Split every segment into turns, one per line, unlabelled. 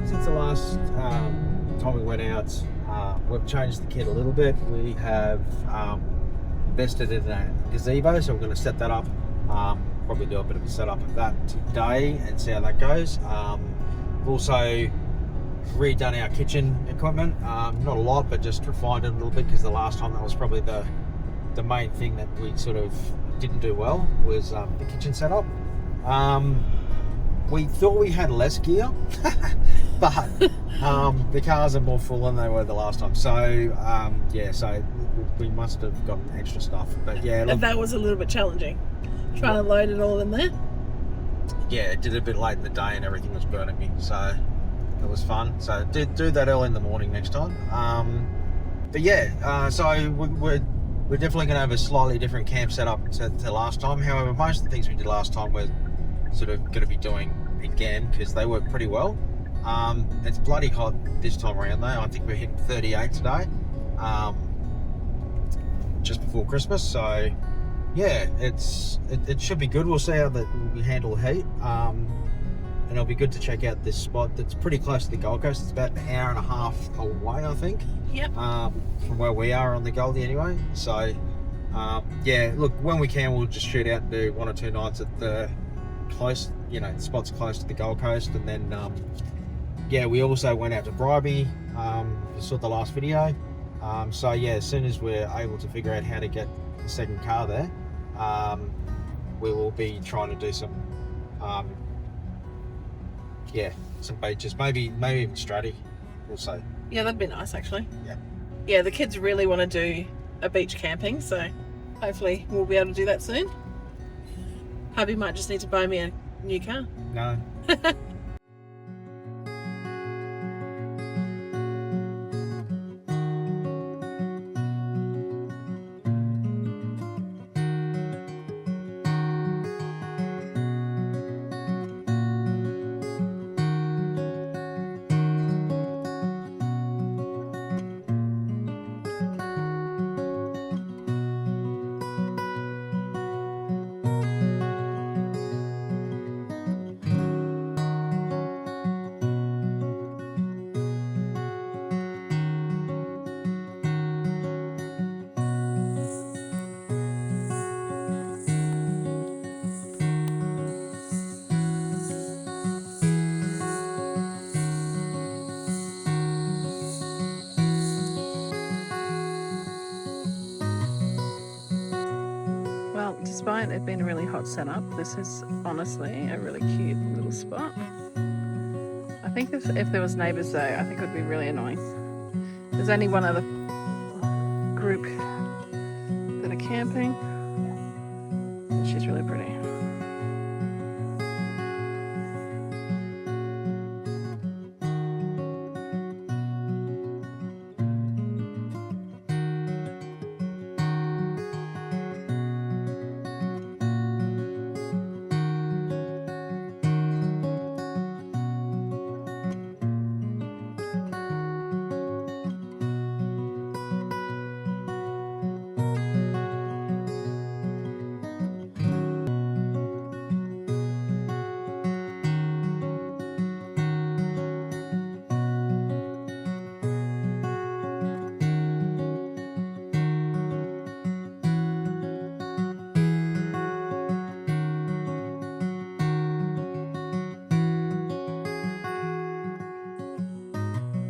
Since the last time we went out, we've changed the kit a little bit. We have invested in a gazebo, so we're going to set that up. Probably do a bit of a setup of that today and see how that goes. We've also redone our kitchen equipment, not a lot, but just refined it a little bit, because the last time that was probably the main thing that we sort of didn't do well was the kitchen setup. We thought we had less gear, but the cars are more full than they were the last time. So yeah, so we must have gotten extra stuff. But yeah, look,
that was a little bit challenging, trying to load it all in there.
Yeah, it did it a bit late in the day and everything was burning me, so it was fun. So do that early in the morning next time. But yeah, so we're definitely going to have a slightly different camp setup to last time. However, most of the things we did last time we're sort of going to be doing again, because they work pretty well. It's bloody hot this time around though. I think we're hitting 38 today, just before Christmas. So yeah, it should be good. We'll see how we handle the heat, and it'll be good to check out this spot that's pretty close to the Gold Coast. It's about an hour and a half away, I think.
Yep.
From where we are on the Goldie anyway. So yeah, look, when we can, we'll just shoot out and do 1 or 2 nights at the close, spots close to the Gold Coast, and then yeah, we also went out to Bribey. You saw the last video. So yeah, as soon as we're able to figure out how to get the second car there, we will be trying to do some yeah, some beaches, maybe even Stratty, we'll see.
Yeah, that'd be nice actually.
Yeah.
Yeah, the kids really want to do a beach camping, so hopefully we'll be able to do that soon. Hubby might just need to buy me a new car.
No.
Well, despite it being a really hot setup, this is honestly a really cute little spot. I think if there was neighbours though, I think it would be really annoying. There's only one other group that are camping. She's really pretty.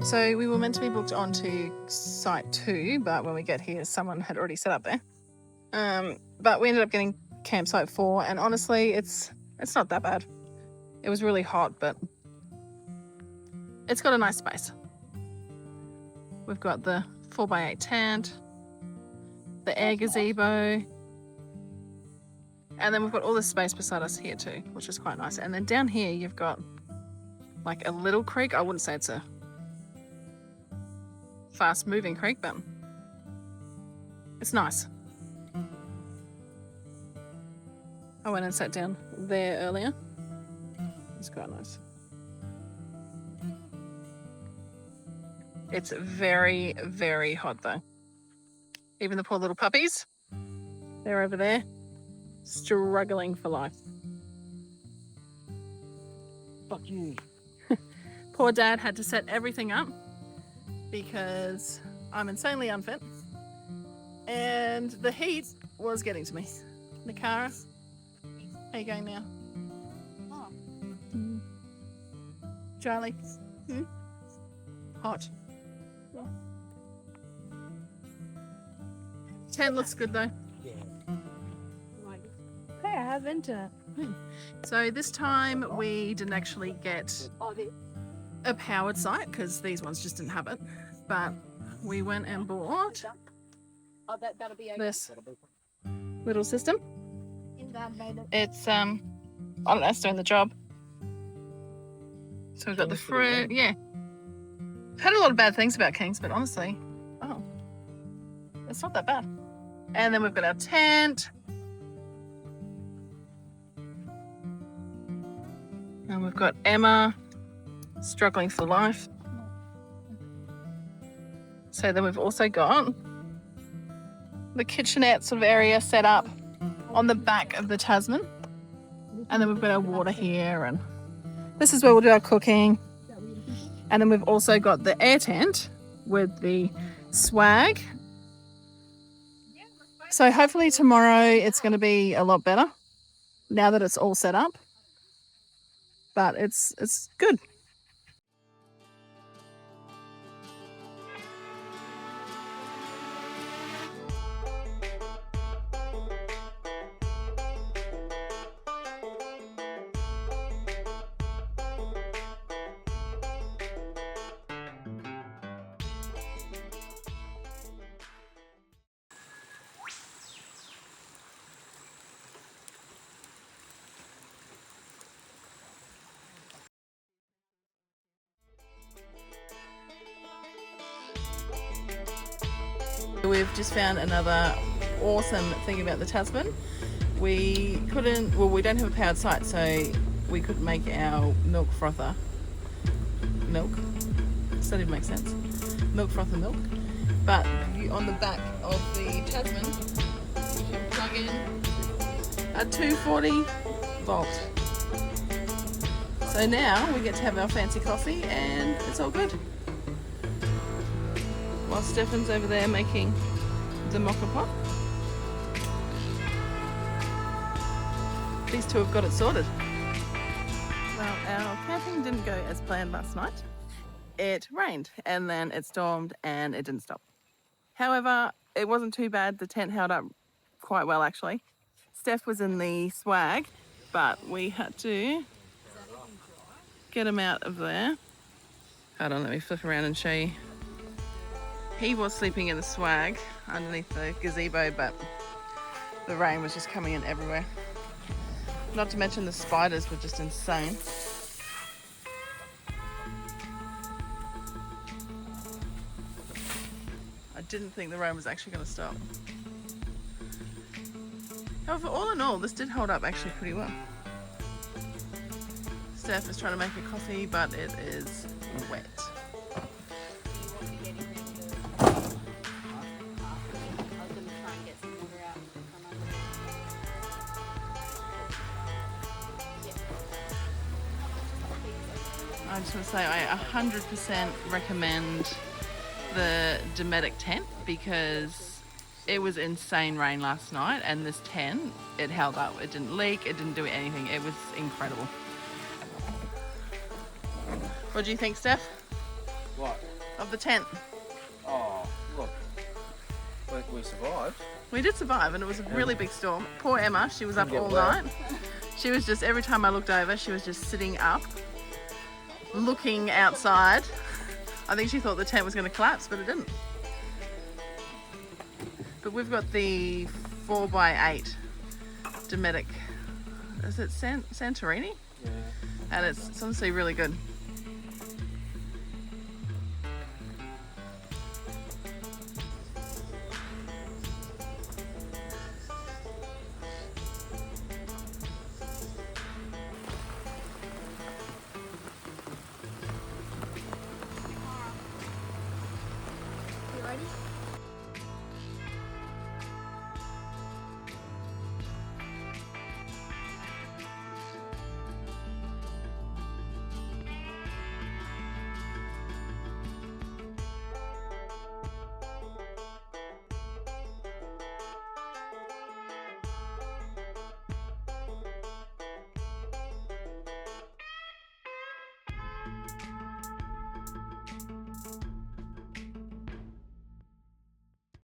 So we were meant to be booked onto site 2, but when we get here, someone had already set up there. But we ended up getting campsite 4, and honestly, it's not that bad. It was really hot, but it's got a nice space. We've got the 4x8 tent, the air gazebo, and then we've got all this space beside us here too, which is quite nice. And then down here, you've got like a little creek. I wouldn't say it's a fast moving creek, but it's nice. I went and sat down there earlier. It's quite nice. It's very, very hot though. Even the poor little puppies, they're over there struggling for life.
Fuck you.
Poor Dad had to set everything up because I'm insanely unfit and the heat was getting to me. Nakara, how you going now?
Oh.
Charlie? Hot. Tent looks good though.
Yeah.
Hey, I have internet.
So this time we didn't actually get a powered site because these ones just didn't have it, but we went and bought
Oh, that'll be okay.
this little system. It's I don't know, it's doing the job. So we've got the fruit, yeah. I've heard a lot of bad things about Kings, but honestly, oh, it's not that bad. And then we've got our tent. And we've got Emma struggling for life. So then we've also got the kitchenette sort of area set up on the back of the Tasman. And then we've got our water here, and this is where we'll do our cooking. And then we've also got the air tent with the swag. So hopefully tomorrow it's going to be a lot better now that it's all set up. But it's good. We've just found another awesome thing about the Tasman. We don't have a powered site, so we couldn't make our milk frother. Milk? Does that even make sense? Milk frother milk. But on the back of the Tasman, you can plug in a 240 volt. So now we get to have our fancy coffee and it's all good. While Stefan's over there making the mocha pot. These two have got it sorted. Well, our camping didn't go as planned last night. It rained and then it stormed and it didn't stop. However, it wasn't too bad. The tent held up quite well actually. Steph was in the swag, but we had to get him out of there. Hold on, let me flip around and show you. He was sleeping in the swag underneath the gazebo, but the rain was just coming in everywhere. Not to mention the spiders were just insane. I didn't think the rain was actually going to stop. However, all in all, this did hold up actually pretty well. Steph is trying to make a coffee, but it is wet. I just want to say I 100% recommend the Dometic tent because it was insane rain last night and this tent, it held up. It didn't leak, it didn't do anything. It was incredible. What do you think, Steph?
What?
Of the tent?
Oh, look. We survived.
We did survive and it was a really big storm. Poor Emma, she was up all night. She was just, every time I looked over, she was just sitting up, looking outside. I think she thought the tent was going to collapse, but it didn't. But we've got the 4x8 Dometic. Is it Santorini?
Yeah.
And it's honestly really good.
Ready?